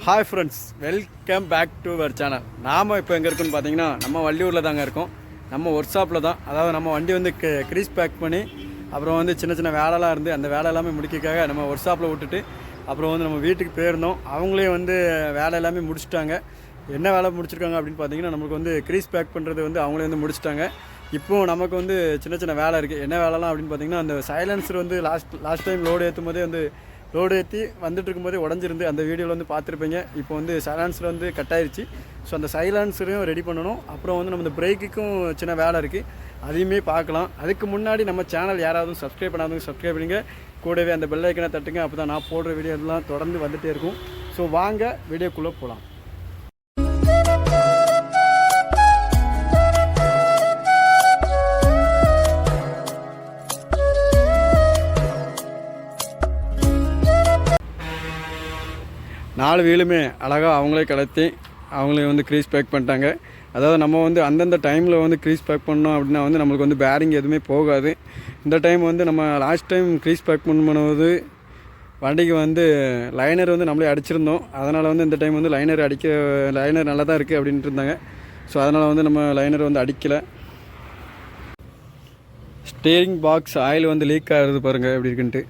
Hi friends, welcome back to our channel. நாம் இப்போ எங்கே இருக்குன்னு பார்த்தீங்கன்னா நம்ம வள்ளியூரில் தாங்க இருக்கோம். நம்ம ஒர்க் ஷாப்பில் தான். அதாவது நம்ம வண்டி வந்து க்ரீஸ் பேக் பண்ணி அப்புறம் வந்து சின்ன சின்ன வேலைலாம் இருந்து அந்த வேலை எல்லாமே முடிக்கிறதுக்காக நம்ம ஒர்க் ஷாப்பில் விட்டுட்டு அப்புறம் வந்து நம்ம வீட்டுக்கு போயிருந்தோம். அவங்களே வந்து வேலை எல்லாமே முடிச்சுட்டாங்க. என்ன வேலை முடிச்சிருக்காங்க அப்படின்னு பார்த்தீங்கன்னா நம்மளுக்கு வந்து க்ரீஸ் பேக் பண்ணுறது வந்து அவங்களே வந்து முடிச்சிட்டாங்க. இப்போது நமக்கு வந்து சின்ன சின்ன வேலை இருக்குது. என்ன வேலைலாம் அப்படின்னு பார்த்தீங்கன்னா அந்த சைலன்சர் வந்து லாஸ்ட் டைம் லோடு ஏற்றும் போதே வந்து லோடு ஏற்றி வந்துட்டு இருக்கும்போதே உடஞ்சிருந்து அந்த வீடியோவில் வந்து பார்த்துருப்பீங்க. இப்போ வந்து சைலன்சர் வந்து கட் ஆயிடுச்சு. ஸோ அந்த சைலன்சரையும் ரெடி பண்ணணும். அப்புறம் வந்து நம்ம இந்த பிரேக்குக்கும் சின்ன வேலை இருக்குது, அதையுமே பார்க்கலாம். அதுக்கு முன்னாடி நம்ம சேனல் யாராவது சப்ஸ்கிரைப் பண்ணாதவங்க சப்ஸ்கிரைப் பண்ணுங்க. கூடவே அந்த பெல் ஐக்கனை தட்டுங்க. அப்போ தான் நான் போடுற வீடியோலாம் தொடர்ந்து வந்துகிட்டே இருக்கும். ஸோ வாங்க வீடியோக்குள்ளே போகலாம். நாலு வீலுமே அழகாக அவங்களே கலத்தி அவங்களே வந்து க்ரீஸ் பேக் பண்ணிட்டாங்க. அதாவது நம்ம வந்து அந்தந்த டைமில் வந்து க்ரீஸ் பேக் பண்ணோம் அப்படின்னா வந்து நம்மளுக்கு வந்து பேரிங் எதுவுமே போகாது. இந்த டைம் வந்து நம்ம லாஸ்ட் டைம் க்ரீஸ் பேக் பண்ணும்போது வண்டிக்கு வந்து லைனர் வந்து நம்மளே அடிச்சிருந்தோம். அதனால் வந்து இந்த டைம் வந்து லைனர் நல்லா தான் இருக்குது அப்படின்ட்டு இருந்தாங்க. ஸோ அதனால் வந்து நம்ம லைனர் வந்து அடிக்கலை. ஸ்டீரிங் பாக்ஸ் ஆயில் வந்து லீக் ஆகுது பாருங்கள் எப்படி இருக்குன்ட்டு.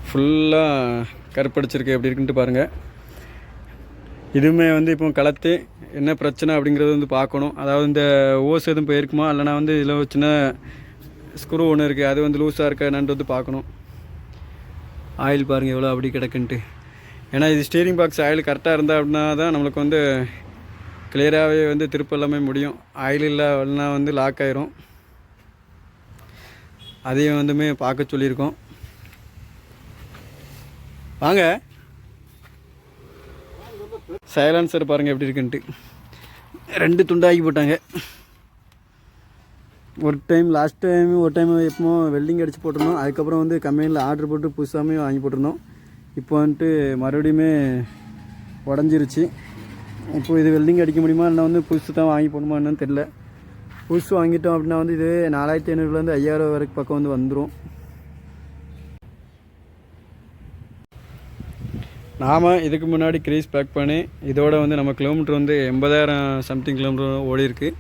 ஃபுல்லாக கருப்படிச்சிருக்கு எப்படி இருக்குன்ட்டு பாருங்கள். இதுவுமே வந்து இப்போ கலத்தி என்ன பிரச்சனை அப்படிங்கிறது வந்து பார்க்கணும். அதாவது இந்த ஓஸ் எதுவும் போயிருக்குமா இல்லைனா வந்து இதில் சின்ன ஸ்க்ரூ ஒன்று இருக்குது, அது வந்து லூஸாக இருக்கா என்னன்ட்டு வந்து பார்க்கணும். ஆயில் பாருங்கள் எவ்வளோ அப்படி கிடக்குன்ட்டு. ஏன்னா இது ஸ்டீரிங் பாக்ஸ் ஆயில் கரெக்டாக இருந்தால் அப்படின்னா தான் நம்மளுக்கு வந்து கிளியராகவே வந்து திருப்ப எல்லாமே முடியும். ஆயில் இல்லைன்னா வந்து லாக் ஆயிரும். அதையும் வந்துமே பார்க்க சொல்லியிருக்கோம். வாங்க. சைலன்சர் பாருங்கள் எப்படி இருக்குன்ட்டு. 2 துண்டாக்கி போட்டாங்க. லாஸ்ட் டைம் ஒரு டைம் எப்போ வெல்டிங் அடித்து போட்டிருந்தோம். அதுக்கப்புறம் வந்து கம்பெனியில் ஆர்டர் போட்டு புதுசாமே வாங்கி போட்டிருந்தோம். இப்போ வந்துட்டு மறுபடியுமே உடஞ்சிருச்சு. இப்போது இது வெல்டிங் அடிக்க முடியுமா இல்லை வந்து புதுசு தான் வாங்கி போடணுமா என்னன்னு தெரில. புதுசு வாங்கிட்டோம் அப்படின்னா வந்து இது 4500 5000 வரைக்கும் பக்கம் வந்து வந்துடும். நாம் இதுக்கு முன்னாடி க்ரீஸ் பேக் பண்ணி இதோட வந்து நம்ம கிலோமீட்டர் வந்து 80,000 சம்திங் கிலோமீட்டர் ஓடி இருக்குது.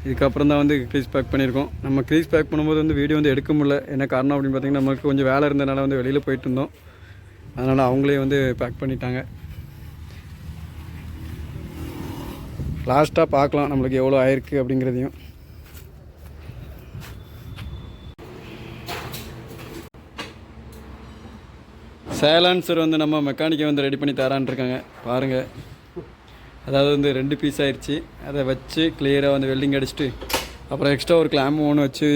இதுக்கப்புறம் தான் வந்து க்ரீஸ் பேக் பண்ணியிருக்கோம். நம்ம க்ரீஸ் பேக் பண்ணும்போது வந்து வீடியோ வந்து எடுக்க முடியல. என்ன காரணம் அப்படின்னு பார்த்திங்கன்னா நமக்கு கொஞ்சம் வேலை இருந்ததுனால வந்து வெளியில் போயிட்டு இருந்தோம். அதனால் அவங்களே வந்து பேக் பண்ணிட்டாங்க. லாஸ்ட்டாக பார்க்கலாம் நம்மளுக்கு எவ்வளோ ஆயிருக்கு அப்படிங்கிறதையும். சைலன்சர் வந்து நம்ம மெக்கானிக்கை வந்து ரெடி பண்ணி தரான்னு இருக்காங்க பாருங்கள். அதாவது வந்து 2 பீஸ் ஆயிடுச்சு. அதை வச்சு கிளியராக வந்து வெல்டிங் அடிச்சுட்டு அப்புறம் எக்ஸ்ட்ரா ஒரு கிளாம் ஒன்று வச்சு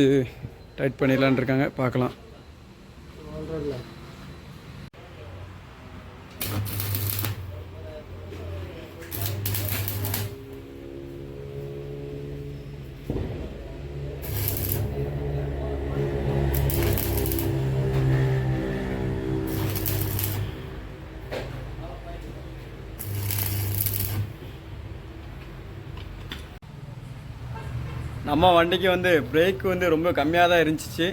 டைட் பண்ணிடலான் இருக்காங்க. பார்க்கலாம். நம்ம வண்டிக்கு வந்து பிரேக் வந்து ரொம்ப கம்மியாக தான் இருந்துச்சு.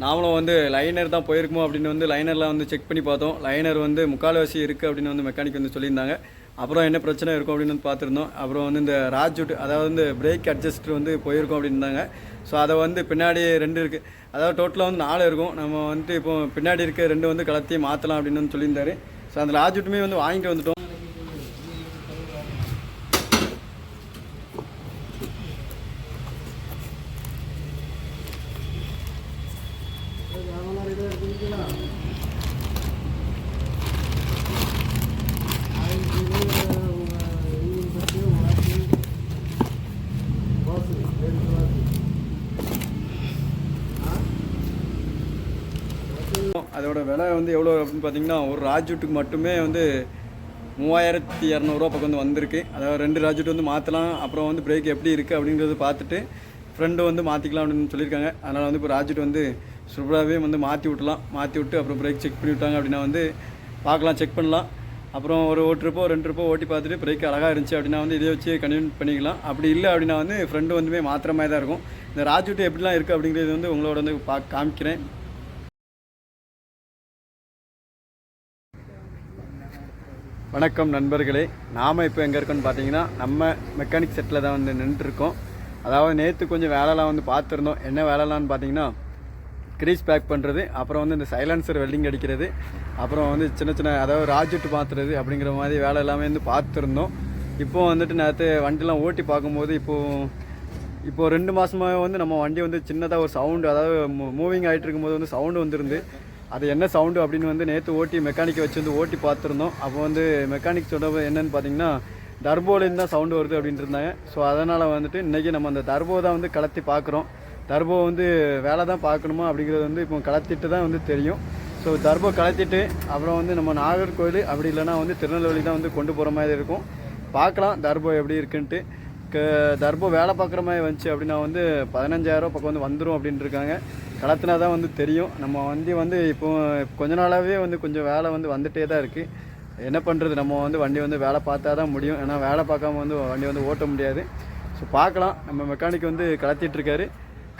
நாமளும் வந்து லைனர் தான் போயிருக்குமோ அப்படின்னு வந்து லைனர்லாம் வந்து செக் பண்ணி பார்த்தோம். லைனர் வந்து முக்கால்வாசி இருக்குது அப்படின்னு வந்து மெக்கானிக் வந்து சொல்லியிருந்தாங்க. அப்புறம் என்ன பிரச்சனை இருக்கும் அப்படின்னு வந்து பார்த்துருந்தோம். அப்புறம் வந்து இந்த ராஜூட், அதாவது வந்து பிரேக் அட்ஜஸ்டர் வந்து போயிருக்கோம் அப்படின்னாங்க. ஸோ அதை வந்து பின்னாடி 2 இருக்குது, அதாவது டோட்டலாக வந்து 4 இருக்கும். நம்ம வந்துட்டு இப்போ பின்னாடி இருக்க 2 வந்து கலத்தி மாற்றலாம் அப்படின்னு வந்து சொல்லியிருந்தாரு. ஸோ அந்த ராஜூட்டுமே வந்து வாங்கிட்டு வந்துட்டோம். அதோட விலை வந்து எவ்வளோ அப்படின்னு பார்த்தீங்கன்னா ஒரு ராஜூட்டுக்கு மட்டுமே வந்து 3200 பக்கம் வந்து வந்திருக்கு. அதாவது 2 ராஜூட் வந்து மாற்றலாம். அப்புறம் வந்து பிரேக் எப்படி இருக்குது அப்படிங்கிறது பார்த்துட்டு ஃப்ரெண்டு வந்து மாற்றிக்கலாம் அப்படின்னு சொல்லியிருக்காங்க. அதனால் வந்து இப்போ ராஜூட் வந்து சூப்பராகவே வந்து மாற்றி விட்டு அப்புறம் பிரேக் செக் பண்ணி விட்டாங்க அப்படின்னா வந்து பார்க்கலாம், செக் பண்ணலாம். அப்புறம் ஒரு ட்ரிப்போ 2 ட்ரிப்போ ஓட்டி பார்த்துட்டு பிரேக் அழகாக இருந்துச்சு அப்படின்னா வந்து இதை வச்சு கன்டினியூ பண்ணிக்கலாம். அப்படி இல்லை அப்படின்னா வந்து ஃப்ரெண்டு வந்துமே மாத்திர மாதிரி தான் இருக்கும். இந்த ராஜூட் எப்படிலாம் இருக்குது அப்படிங்கிறது வந்து உங்களோட வந்து காமிக்கிறேன். வணக்கம் நண்பர்களே, நாம் இப்போ எங்கே இருக்கோன்னு பார்த்தீங்கன்னா நம்ம மெக்கானிக் செட்டில் தான் வந்து நின்றுருக்கோம். அதாவது நேற்று கொஞ்சம் வேலைலாம் வந்து பார்த்துருந்தோம். என்ன வேலைலான்னு பார்த்தீங்கன்னா க்ரீஸ் பேக் பண்ணுறது, அப்புறம் வந்து இந்த சைலன்சர் வெல்டிங் அடிக்கிறது, அப்புறம் வந்து சின்ன சின்ன அதாவது ராஜெட்டு மாற்றுறது அப்படிங்கிற மாதிரி வேலை எல்லாமே வந்து பார்த்துருந்தோம். இப்போது வந்துட்டு நேற்று வண்டிலாம் ஓட்டி பார்க்கும்போது இப்போது 2 மாதமாக வந்து நம்ம வண்டி வந்து சின்னதாக ஒரு சவுண்டு, அதாவது மூவிங் ஆகிட்டு இருக்கும்போது வந்து சவுண்டு வந்துருந்து. அது என்ன சவுண்டு அப்படின்னு வந்து நேற்று ஓட்டி மெக்கானிக்கை வச்சு வந்து ஓட்டி பார்த்துருந்தோம். அப்போ வந்து மெக்கானிக் சொல்கிறது என்னென்னு பார்த்தீங்கன்னா டர்போலேருந்து தான் சவுண்டு வருது அப்படின்ட்டு இருந்தாங்க. ஸோ அதனால் வந்துட்டு இன்றைக்கி நம்ம அந்த டர்போ தான் வந்து கலத்தி பார்க்குறோம். டர்போ வந்து வேலை தான் பார்க்கணுமா அப்படிங்கிறது வந்து இப்போ கலத்திட்டு தான் வந்து தெரியும். ஸோ டர்போ கலத்திட்டு அப்புறம் வந்து நம்ம நாகர்கோவில் அப்படி இல்லைனா வந்து திருநெல்வேலி தான் வந்து கொண்டு போகிற மாதிரி இருக்கும். பார்க்கலாம் டர்போ எப்படி இருக்குன்ட்டு. டர்போ வேலை பார்க்குற மாதிரி வந்துச்சு அப்படின்னா வந்து 15,000 பக்கம் வந்து வந்துடும் அப்படின்ட்டு இருக்காங்க. கலத்தினா தான் வந்து தெரியும். நம்ம வண்டி வந்து இப்போ கொஞ்ச நாளாகவே வந்து கொஞ்சம் வேலை வந்து வந்துகிட்டே தான் இருக்குது. என்ன பண்ணுறது, நம்ம வந்து வண்டி வந்து வேலை பார்த்தா தான் முடியும். ஏன்னா வேலை பார்க்காம வந்து வண்டி வந்து ஓட்ட முடியாது. ஸோ பார்க்கலாம். நம்ம மெக்கானிக் வந்து கலத்திட்டுருக்காரு.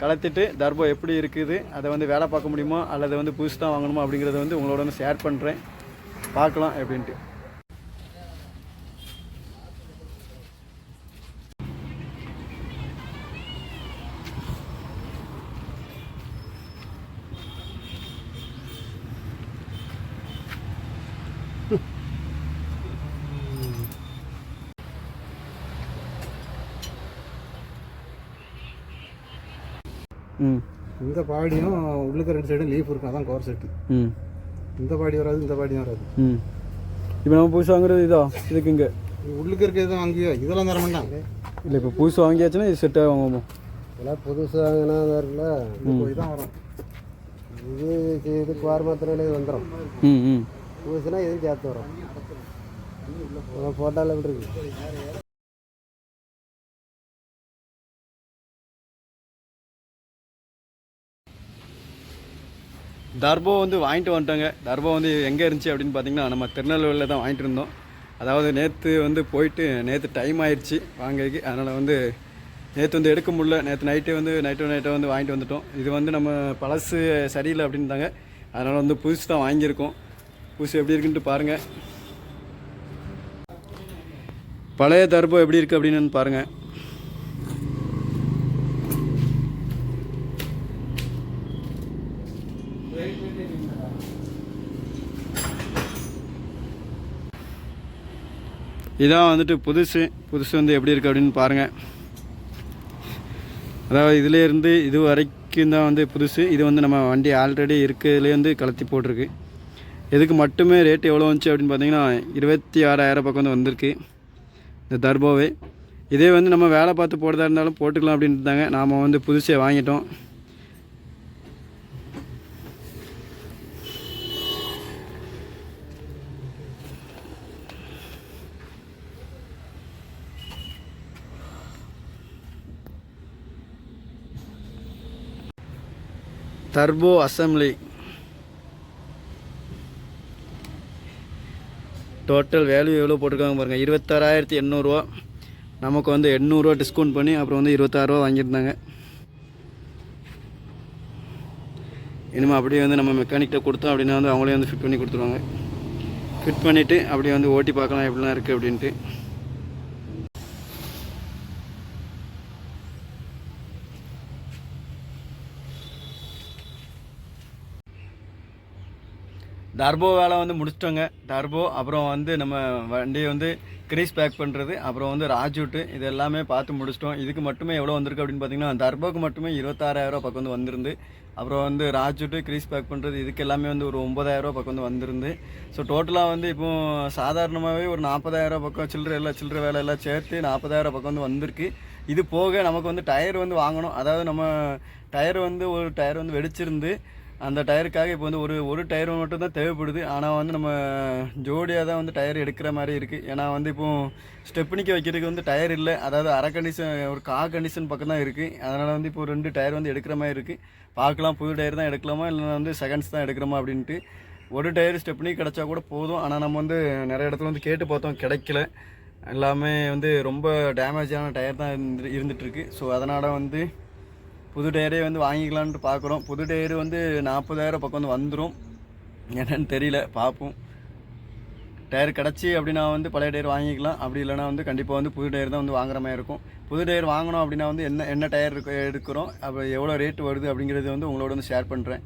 கலத்திட்டு டர்போ எப்படி இருக்குது, அதை வந்து வேலை பார்க்க முடியுமா அல்லது வந்து புதுசு தான் வாங்கணுமா அப்படிங்கிறத வந்து உங்களோட வந்து ஷேர் பண்ணுறேன். பார்க்கலாம் எப்படின்ட்டு. இந்த பாடியும் உள்ளுக்கு 2 சைடும் லீஃப் இருக்கும். அதான் கவர் செட்டு. இந்த பாடி வராது, இந்த பாடியும் வராது. இப்போ நம்ம புதுசு வாங்குறது இதோ இதுக்கு இங்கே உள்ளுக்கு இருக்கிறது வாங்கியோ இதெல்லாம் தர மாட்டாங்க. இல்லை இப்போ புதுசு வாங்கியாச்சுன்னா இது செட்டாக வாங்குவோம். இதெல்லாம் புதுசு வாங்கினா இருக்குல்ல, போய் தான் வரும். இதுக்கு வார மாத்திரையிலே வந்துடும். புதுசுனா எதுவும் சேர்த்து வரும். போட்டால் எப்படி இருக்கு. டர்போ வந்து வாங்கிட்டு வந்துட்டாங்க. டர்போ வந்து எங்கே இருந்துச்சு அப்படின்னு பார்த்தீங்கன்னா நம்ம திருநெல்வேலியில் தான் வாங்கிட்டு இருந்தோம். அதாவது நேற்று வந்து போயிட்டு நேற்று டைம் ஆயிடுச்சு வாங்கிறதுக்கு. அதனால் வந்து நேற்று வந்து எடுக்க முடியல. நேற்று நைட்டே வந்து வாங்கிட்டு வந்துட்டோம். இது வந்து நம்ம பழசு சரியில்லை அப்படின்ட்டாங்க. அதனால் வந்து புதுசு தான் வாங்கியிருக்கோம். புதுசு எப்படி இருக்குன்ட்டு பாருங்கள். பழைய டர்போ எப்படி இருக்குது அப்படின்னு பாருங்கள். இதான் வந்துட்டு புதுசு வந்து எப்படி இருக்குது அப்படின்னு பாருங்கள். அதாவது இதிலேருந்து இது வரைக்கும் தான் வந்து புதுசு. இது வந்து நம்ம வண்டி ஆல்ரெடி இருக்கிறதுலேருந்து கலத்தி போட்டிருக்கு. இதுக்கு மட்டுமே ரேட் எவ்வளோ வந்துச்சு அப்படின்னு பார்த்தீங்கன்னா 26,000 பக்கம் வந்து வந்திருக்கு இந்த டர்போவே. இதே வந்து நம்ம வேலை பார்த்து போடுறதா இருந்தாலும் போட்டுக்கலாம் அப்படின்ட்டு இருந்தாங்க. நாம் வந்து புதுசே வாங்கிட்டோம். டர்போ அசம்பிளி டோட்டல் வேல்யூ எவ்வளோ போட்டிருக்காங்க பாருங்கள். 26,800 ரூபா. நமக்கு வந்து 800 ரூபா டிஸ்கவுண்ட் பண்ணி அப்புறம் வந்து 26 ரூபா வாங்கியிருந்தாங்க. இனிமேல் அப்படியே வந்து நம்ம மெக்கானிக்கிட்ட கொடுத்தோம் அப்படின்னா வந்து அவங்களே வந்து ஃபிட் பண்ணி கொடுத்துருவாங்க. ஃபிட் பண்ணிவிட்டு அப்படியே வந்து ஓட்டி பார்க்கலாம் எப்படிலாம் இருக்குது அப்படின்ட்டு. டர்போ வேலை வந்து முடிச்சிட்டோங்க. டர்போ அப்புறம் வந்து நம்ம வண்டியை வந்து க்ரீஸ் பேக் பண்ணுறது, அப்புறம் வந்து ராஜூட்டு, இது எல்லாமே பார்த்து முடிச்சிட்டோம். இதுக்கு மட்டுமே எவ்வளோ வந்திருக்கு அப்படின்னு பார்த்தீங்கன்னா டர்போக்கு மட்டுமே 26,000 பக்கம் வந்து வந்திருந்து. அப்புறம் வந்து ராஜூட்டு க்ரீஸ் பேக் பண்ணுறது இதுக்கு எல்லாமே வந்து ஒரு 9,000 பக்கம் வந்து வந்திருந்து. ஸோ டோட்டலாக வந்து இப்போது சாதாரணமாகவே ஒரு 40,000 பக்கம் சில்லறை வேலை எல்லாம் சேர்த்து 40,000 பக்கம் வந்து வந்திருக்கு. இது போக நமக்கு வந்து டயர் வந்து வாங்கணும். அதாவது நம்ம டயர் வந்து ஒரு டயர் வந்து வெடிச்சிருந்து அந்த டயருக்காக இப்போ வந்து ஒரு டயர் மட்டும் தான் தேவைப்படுது. ஆனால் வந்து நம்ம ஜோடியாக தான் வந்து டயர் எடுக்கிற மாதிரி இருக்குது. ஏன்னா வந்து இப்போது ஸ்டெப்னிக்கு வைக்கிறதுக்கு வந்து டயர் இல்லை. அதாவது அரை கண்டிஷன் ஒரு கண்டிஷன் பக்கம் தான் இருக்குது. அதனால் வந்து இப்போ 2 டயர் வந்து எடுக்கிற மாதிரி இருக்குது. பார்க்கலாம் புது டயர் தான் எடுக்கலாமா இல்லை வந்து செகண்ட்ஸ் தான் எடுக்கிறோமா அப்படின்ட்டு. ஒரு டயர் ஸ்டெப்னி கிடச்சா கூட போதும். ஆனால் நம்ம வந்து நிறைய இடத்துல வந்து கேட்டு பார்த்தோம், கிடைக்கல. எல்லாமே வந்து ரொம்ப டேமேஜான டயர் தான் இருந்துகிட்ருக்கு. ஸோ அதனால் வந்து புது டயரே வந்து வாங்கிக்கலான்ட்டு பார்க்குறோம். புது டயரு வந்து 40,000 பக்கம் வந்து வந்துடும். என்னன்னு தெரியல, பார்ப்போம். டயர் கிடச்சி அப்படின்னா வந்து பழைய டயர் வாங்கிக்கலாம். அப்படி இல்லைனா வந்து கண்டிப்பாக வந்து புது டயர் தான் வந்து வாங்குற மாதிரி இருக்கும். புது டயர் வாங்கணும் அப்படின்னா வந்து என்ன டயர் எடுக்கிறோம், அப்போ எவ்வளோ ரேட் வருது அப்படிங்கிறது வந்து உங்களோட வந்து ஷேர் பண்ணுறேன்.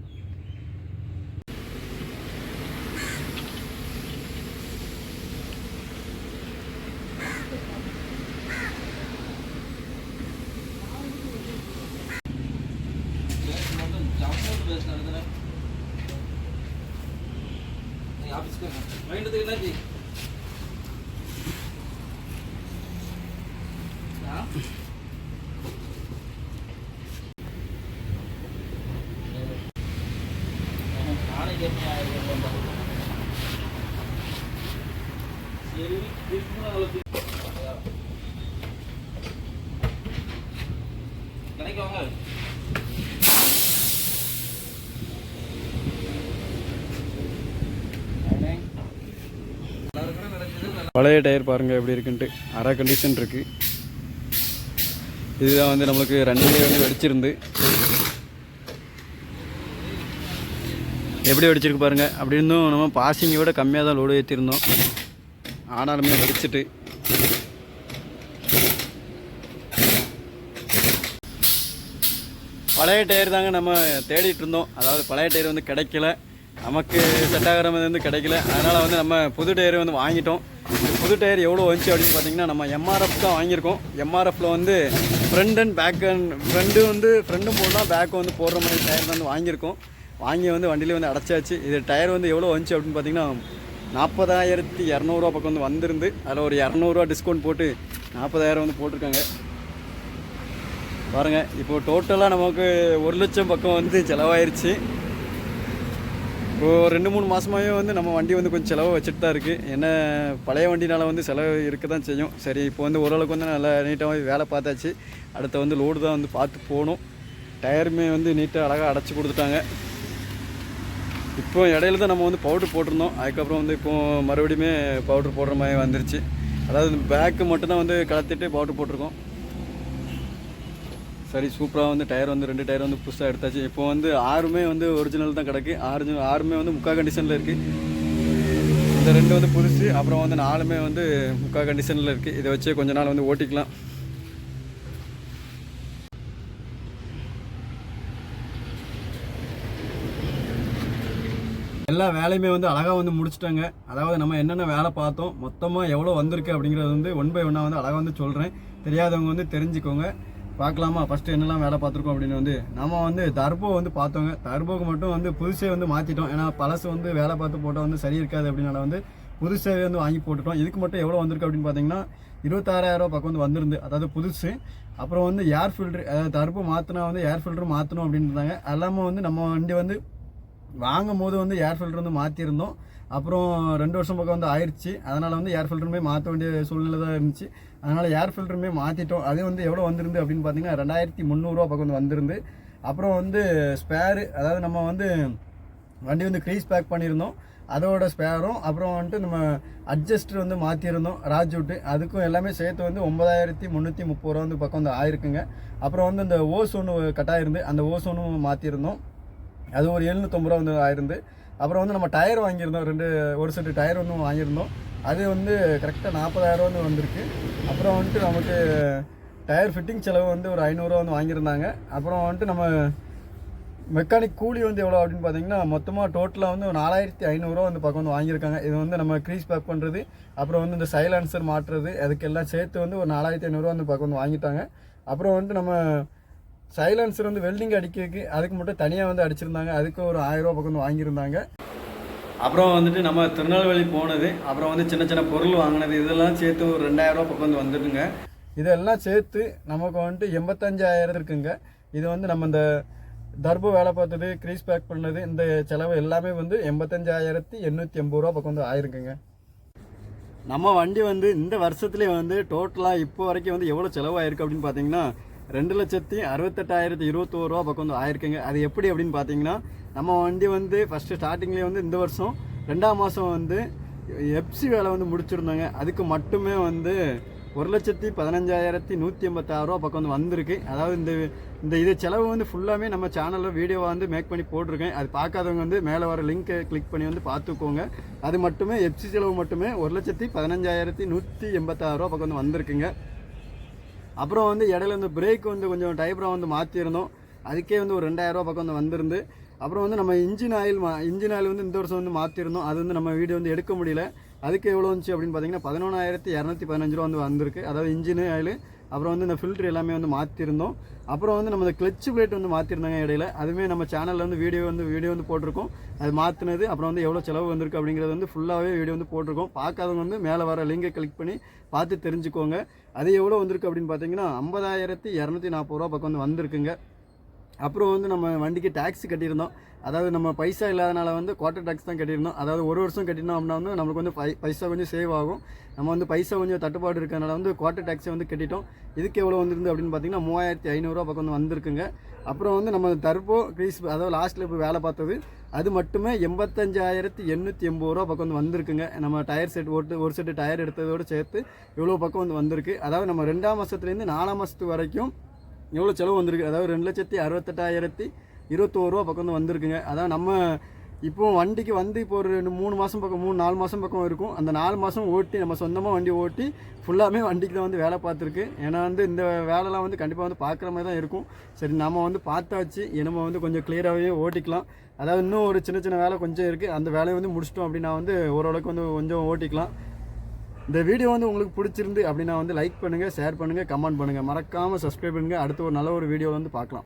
பழைய டயர் பாருங்கள் எப்படி இருக்குன்ட்டு, அரை கண்டிஷன் இருக்குது. இதுதான் வந்து நம்மளுக்கு ரன்னிங்லேயே வந்து வெடிச்சிருந்து எப்படி வெடிச்சிருக்கு பாருங்கள். அப்படி இருந்தும் நம்ம பாசிங்கை விட கம்மியாக தான் லோடு ஏற்றிருந்தோம், ஆனாலுமே வெடிச்சிட்டு. பழைய டயர் தாங்க நம்ம தேடிட்டு இருந்தோம். அதாவது பழைய டயர் வந்து கிடைக்கல, நமக்கு செட் ஆகிற மாதிரி வந்து கிடைக்கல. அதனால் வந்து நம்ம புது டயர் வந்து வாங்கிட்டோம். புது டயர் எவ்வளோ வந்துச்சு அப்படின்னு பார்த்தீங்கன்னா, நம்ம எம்ஆர்எஃப் தான் வாங்கியிருக்கோம். எம்ஆர்எஃப்பில் வந்து ஃப்ரண்ட் அண்ட் பேக் அண்ட் ஃப்ரண்ட்டும் போடலாம், பேக்கும் வந்து போடுற மாதிரி டயர் தான் வந்து வாங்கியிருக்கோம். வாங்கி வந்து வண்டியிலே வந்து அடைச்சாச்சு. இது டயர் வந்து எவ்வளோ வந்துச்சு அப்படின்னு பார்த்தீங்கன்னா 40,200 பக்கம் வந்து வந்திருந்து, அதில் ஒரு 200 டிஸ்கவுண்ட் போட்டு 40,000 வந்து போட்டிருக்காங்க பாருங்கள். இப்போது டோட்டலாக நமக்கு 1,00,000 பக்கம் வந்து செலவாயிருச்சு. இப்போது 2-3 மாதமாகவே வந்து நம்ம வண்டி வந்து கொஞ்சம் செலவு வச்சுட்டு தான் இருக்குது. என்ன பழைய வண்டினால் வந்து செலவு இருக்க தான் செய்யும். சரி, இப்போ வந்து ஓரளவுக்கு வந்து நல்லா நீட்டாக வேலை பார்த்தாச்சு. அடுத்த வந்து லோடு தான் வந்து பார்த்து போகணும். டயருமே வந்து நீட்டாக அழகாக அடைச்சி கொடுத்துட்டாங்க. இப்போ இடையில தான் நம்ம வந்து பவுட்ரு போட்டிருந்தோம். அதுக்கப்புறம் வந்து இப்போது மறுபடியுமே பவுட்ரு போடுற மாதிரி வந்துருச்சு. அதாவது பேக்கு மட்டும்தான் வந்து கலத்திட்டு பவுட்ரு போட்டிருக்கோம். சரி, சூப்பராக வந்து டயர் வந்து 2 டயர் வந்து புதுசாக எடுத்தாச்சு. இப்போ வந்து 6மே வந்து ஒரிஜினல் தான் கிடக்கு. 6மே வந்து முக்கால் கண்டிஷனில் இருக்குது. இந்த 2 வந்து புதுசு, அப்புறம் வந்து 4மே வந்து முக்கால் கண்டிஷனில் இருக்குது. இதை வச்சு கொஞ்ச நாள் வந்து ஓட்டிக்கலாம். எல்லா வேலையுமே வந்து அழகாக வந்து முடிச்சிட்டாங்க. அதாவது நம்ம என்னென்ன வேலை பார்த்தோம், மொத்தமாக எவ்வளோ வந்திருக்கு அப்படிங்கிறது வந்து 1 by 1 வந்து அழகாக வந்து சொல்கிறேன். தெரியாதவங்க வந்து தெரிஞ்சுக்கோங்க. பார்க்கலாமா? ஃபஸ்ட்டு என்னெல்லாம் வேலை பார்த்துருக்கோம் அப்படின்னு வந்து நம்ம வந்து டர்போ வந்து பார்த்தோங்க. டர்போக்கு மட்டும் வந்து புதுசே வந்து மாற்றிட்டோம். ஏன்னா பழசு வந்து வேலை பார்த்து போட்டால் வந்து சரி இருக்காது அப்படின்னால வந்து புதுசாகவே வந்து வாங்கி போட்டுட்டோம். இதுக்கு மட்டும் எவ்வளோ வந்திருக்கு அப்படின்னு பார்த்தீங்கன்னா 26,000 பக்கம் வந்து வந்திருந்து, அதாவது புதுசு. அப்புறம் வந்து ஏர் ஃபில்ட்ரு, அதாவது டர்போ மாற்றினா வந்து ஏர் ஃபில்ட்ரு மாற்றணும் அப்படின்றாங்க. எல்லாமே வந்து நம்ம வண்டி வந்து வாங்கும் போது வந்து ஏர் ஃபில்ட்ரு வந்து மாற்றிருந்தோம். அப்புறம் 2 வருஷம் பக்கம் வந்து ஆயிடுச்சு. அதனால் வந்து ஏர் ஃபில்டருமே மாற்ற வேண்டிய சூழ்நிலை தான் இருந்துச்சு. அதனால் ஏர் ஃபில்டருமே மாற்றிட்டோம். அது வந்து எவ்வளோ வந்திருந்து அப்படின்னு பார்த்தீங்கன்னா 2,300 பக்கம் வந்து வந்திருந்து. அப்புறம் வந்து ஸ்பேரு, அதாவது நம்ம வந்து வண்டி வந்து க்ரீஸ் பேக் பண்ணியிருந்தோம், அதோட ஸ்பேரும். அப்புறம் வந்துட்டு நம்ம அட்ஜஸ்டர் வந்து மாற்றிருந்தோம் ராஜூட்டு, அதுக்கும் எல்லாமே சேர்த்து வந்து 9,330 வந்து பக்கம் வந்து ஆயிருக்குங்க. அப்புறம் வந்து இந்த ஓஸ் ஒன்று கட்டாயிருந்து, அந்த ஓஸ் ஒன்றும் மாற்றிருந்தோம், அது ஒரு 750 வந்து ஆயிருந்து. அப்புறம் வந்து நம்ம டயர் வாங்கியிருந்தோம், ஒரு செட்டு டயர் வந்து வாங்கியிருந்தோம். அது வந்து கரெக்டாக 40,000 வந்து வந்திருக்கு. அப்புறம் வந்துட்டு நமக்கு டயர் ஃபிட்டிங் செலவு வந்து ஒரு 500 வந்து வாங்கியிருந்தாங்க. அப்புறம் வந்துட்டு நம்ம மெக்கானிக் கூலி வந்து எவ்வளோ அப்படின்னு பார்த்தீங்கன்னா மொத்தமாக டோட்டலாக வந்து 4,500 வந்து பக்கம் வந்து வாங்கியிருக்காங்க. இது வந்து நம்ம க்ரீஸ் பேக் பண்ணுறது, அப்புறம் வந்து இந்த சைலன்சர் மாட்டுறது, அதுக்கெல்லாம் சேர்த்து வந்து ஒரு 4,500 வந்து பக்கம் வந்து வாங்கிட்டாங்க. அப்புறம் வந்து நம்ம சைலன்சர் வந்து வெல்டிங் அடிக்கிறதுக்கு அதுக்கு மட்டும் தனியாக வந்து அடிச்சிருந்தாங்க, அதுக்கு ஒரு 1000 பக்கம் வந்து வாங்கியிருந்தாங்க. அப்புறம் வந்துட்டு நம்ம திருநெல்வேலி போனது, அப்புறம் வந்து சின்ன சின்ன பொருள் வாங்கினது, இதெல்லாம் சேர்த்து ஒரு 2,000 பக்கம் வந்து வந்துடுங்க. இதெல்லாம் சேர்த்து நமக்கு வந்துட்டு 85,000 இருக்குங்க. இது வந்து நம்ம இந்த டர்போ வேலை பார்த்தது, க்ரீஸ் பேக் பண்ணது, இந்த செலவு எல்லாமே வந்து 85,880 பக்கம் வந்து ஆயிருக்குங்க. நம்ம வண்டி வந்து இந்த வருஷத்துலேயே வந்து டோட்டலாக இப்போ வரைக்கும் வந்து எவ்வளோ செலவாயிருக்கு அப்படின்னு பார்த்தீங்கன்னா 2,68,021 பக்கம் வந்து ஆயிருக்குங்க. அது எப்படி அப்படின்னு பார்த்தீங்கன்னா, நம்ம வண்டி வந்து ஃபஸ்ட்டு ஸ்டார்டிங்லேயே வந்து இந்த வருஷம் 2ஆம் மாதம் வந்து எஃப்சி வேலை வந்து முடிச்சிருந்தாங்க. அதுக்கு மட்டுமே வந்து 1,15,186 ரூபா பக்கம் வந்து வந்திருக்கு. அதாவது இந்த இது செலவு வந்து ஃபுல்லாமே நம்ம சேனலில் வீடியோவை வந்து மேக் பண்ணி போட்டிருக்கேன். அது பார்க்காதவங்க வந்து மேலே வர லிங்க்கை கிளிக் பண்ணி வந்து பார்த்துக்கோங்க. அது மட்டுமே எஃப்சி செலவு மட்டுமே 1,15,186 ரூபா பக்கம் வந்து வந்திருக்குங்க. அப்புறம் வந்து இடையில இந்த பிரேக் வந்து கொஞ்சம் டைப்ராக வந்து மாற்றிருந்தோம். அதுக்கே வந்து ஒரு 2,000 ரூபா பக்கம் வந்து வந்திருந்து. அப்புறம் வந்து நம்ம இன்ஜின் ஆயில் வந்து இந்த வருஷம் வந்து மாற்றிருந்தோம். அது வந்து நம்ம வீடியோ வந்து எடுக்க முடியல. அதுக்கு எவ்வளோ வந்துச்சு அப்படின்னு பார்த்தீங்கன்னா 11,215 ரூபா வந்து வந்திருக்கு. அதாவது இன்ஜின் ஆயில், அப்புறம் வந்து இந்த ஃபில்ட்ரு எல்லாமே வந்து மாற்றிருந்தோம். அப்புறம் வந்து நம்ம இந்த கிளச் பிளேட் வந்து மாற்றிருந்தாங்க இடையில. அதுவுமே நம்ம சேனலில் வந்து வீடியோ வந்து போட்டிருக்கோம். அது மாற்றினது, அப்புறம் வந்து எவ்வளோ செலவு வந்திருக்கு அப்படிங்கிறது வந்து ஃபுல்லாகவே வீடியோ வந்து போட்டிருக்கோம். பார்க்காதவங்க வந்து மேலே வர லிங்கை கிளிக் பண்ணி பார்த்து தெரிஞ்சுக்கோங்க. அது எவ்வளோ வந்திருக்கு அப்படின்னு பார்த்தீங்கன்னா 50,240 ரூபா பக்கம் வந்து வந்திருக்குங்க. அப்புறம் வந்து நம்ம வண்டிக்கு டேக்ஸ் கட்டியிருந்தோம். அதாவது நம்ம பைசா இல்லாதனால வந்து குவார்ட்டர் டேக்ஸ் தான் கட்டியிருந்தோம். அதாவது ஒரு வருஷம் கட்டினோம் அப்படின்னா வந்து நம்மளுக்கு வந்து பைசா கொஞ்சம் சேவ் ஆகும். நம்ம வந்து பைசா கொஞ்சம் தட்டுப்பாடு இருக்கிறதுனால வந்து குவார்ட்டர் டேக்ஸை வந்து கட்டிட்டோம். இதுக்கு எவ்வளோ வந்துருந்து அப்படின்னு பார்த்தீங்கன்னா 3,500 ரூபா பக்கம் வந்து வந்திருக்குங்க. அப்புறம் வந்து நம்ம டர்போ கிரீஸ், அதாவது லாஸ்ட்டில் இப்போ வேலை பார்த்தது, அது மட்டுமே 85,880 ரூபா பக்கம் வந்து வந்திருக்குங்க. நம்ம டயர் செட் ஒரு செட்டு டயர் எடுத்ததோடு சேர்த்து இவ்வளோ பக்கம் வந்து வந்திருக்கு. அதாவது நம்ம 2ஆம் மாதத்துலேருந்து 4ஆம் மாதத்து வரைக்கும் எவ்வளோ செலவு வந்திருக்கு. அதாவது 2,68,021 ரூபா பக்கம் வந்து வந்திருக்குங்க. அதான் நம்ம இப்போ வண்டிக்கு வந்து இப்போ ஒரு 3 மாதம் பக்கம் 3-4 மாதம் பக்கம் இருக்கும். அந்த 4 மாதம் ஓட்டி நம்ம சொந்தமாக வண்டி ஓட்டி ஃபுல்லாமே வண்டிக்கு தான் வந்து வேலை பார்த்துருக்கு. ஏன்னா வந்து இந்த வேலைலாம் வந்து கண்டிப்பாக வந்து பார்க்குற மாதிரி தான் இருக்கும். சரி, நம்ம வந்து பார்த்தாச்சு, நம்ம வந்து கொஞ்சம் கிளியராகவே ஓட்டிக்கலாம். அதாவது இன்னும் ஒரு சின்ன வேலை கொஞ்சம் இருக்குது. அந்த வேலையை வந்து முடிச்சிட்டோம் அப்படின்னா வந்து ஓரளவுக்கு வந்து கொஞ்சம் ஓட்டிக்கலாம். இந்த வீடியோ வந்து உங்களுக்கு பிடிச்சிருந்து அப்படின்னா வந்து லைக் பண்ணுங்கள், ஷேர் பண்ணுங்கள், கமெண்ட் பண்ணுங்கள். மறக்காமல் சப்ஸ்கிரைப் பண்ணுங்கள். அடுத்து ஒரு நல்ல ஒரு வீடியோவில் வந்து பார்க்கலாம்.